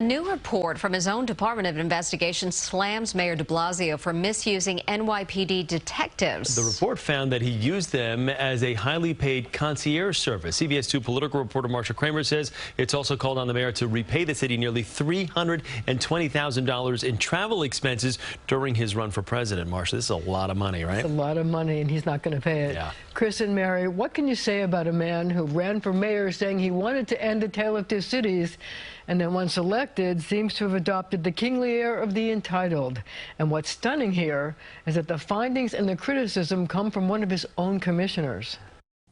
A new report from his own Department of Investigation slams Mayor de Blasio for misusing NYPD detectives. The report found that he used them as a highly paid concierge service. CBS 2 political reporter Marcia Kramer says it's also called on the mayor to repay the city nearly $320,000 in travel expenses during his run for president. Marcia, this is a lot of money, right? It's a lot of money, and he's not going to pay it. Yeah. Chris and Mary, what can you say about a man who ran for mayor saying he wanted to end the tale of two cities, and then once elected seems to have adopted the kingly air of the entitled? And what's stunning here is that the findings and the criticism come from one of his own commissioners.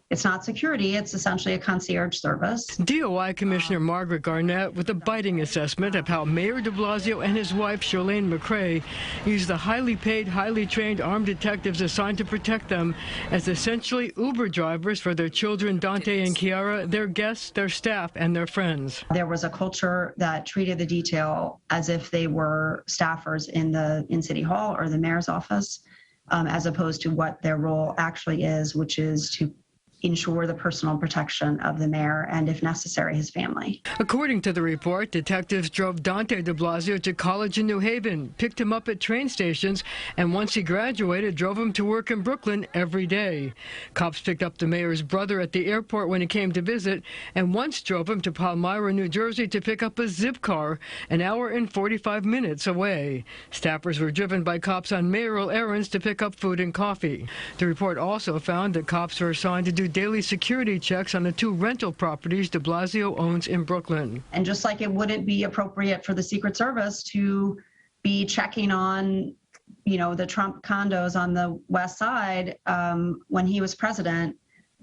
It's not security, it's essentially a concierge service. DOI Commissioner Margaret Garnett with a biting assessment of how Mayor de Blasio and his wife, Charlene McCrae, used the highly paid, highly trained armed detectives assigned to protect them as essentially Uber drivers for their children, Dante and Kiara, their guests, their staff, and their friends. There was a culture that treated the detail as if they were staffers in City Hall or the mayor's office, as opposed to what their role actually is, which is to ensure the personal protection of the mayor and, if necessary, his family. According to the report, detectives drove Dante de Blasio to college in New Haven, picked him up at train stations, and once he graduated, drove him to work in Brooklyn every day. Cops picked up the mayor's brother at the airport when he came to visit, and once drove him to Palmyra, New Jersey to pick up a zip car an hour and 45 minutes away. Staffers were driven by cops on mayoral errands to pick up food and coffee. The report also found that cops were assigned to do daily security checks on the two rental properties de Blasio owns in Brooklyn. And just like it wouldn't be appropriate for the Secret Service to be checking on, the Trump condos on the West Side when he was president,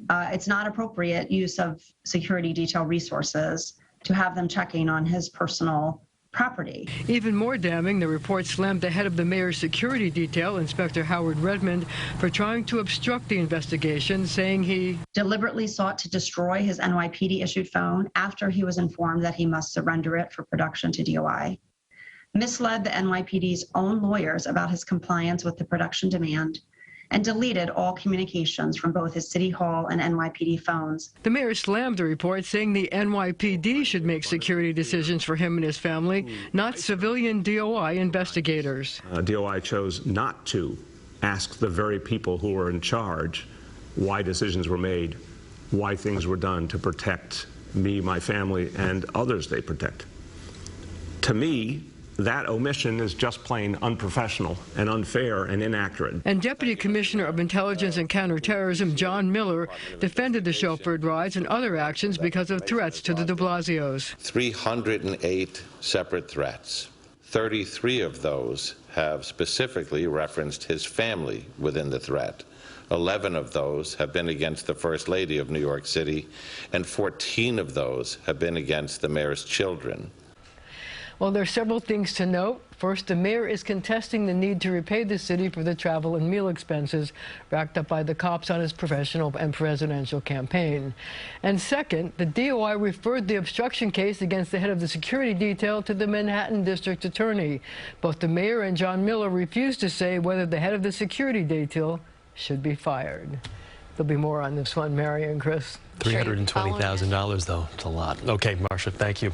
it's not appropriate use of security detail resources to have them checking on his personal property. Even more damning, the report slammed the head of the mayor's security detail, Inspector Howard Redmond, for trying to obstruct the investigation, saying he deliberately sought to destroy his NYPD-issued phone after he was informed that he must surrender it for production to DOI, misled the NYPD's own lawyers about his compliance with the production demand, and deleted all communications from both his City Hall and NYPD phones. The mayor slammed the report, saying the NYPD should make security decisions for him and his family, not civilian DOI investigators. DOI chose not to ask the very people who were in charge why decisions were made, why things were done to protect me, my family, and others they protect. To me, that omission is just plain unprofessional and unfair and inaccurate. And Deputy Commissioner of Intelligence and Counterterrorism John Miller defended the chauffeured rides and other actions because of threats to the de Blasios. 308 separate threats. 33 of those have specifically referenced his family within the threat. 11 of those have been against the First Lady of New York City, and 14 of those have been against the mayor's children. Well, there are several things to note. First, the mayor is contesting the need to repay the city for the travel and meal expenses racked up by the cops on his professional and presidential campaign. And second, the DOI referred the obstruction case against the head of the security detail to the Manhattan District Attorney. Both the mayor and John Miller refused to say whether the head of the security detail should be fired. There'll be more on this one, Mary and Chris. $320,000, though. It's a lot. Okay, Marcia, thank you.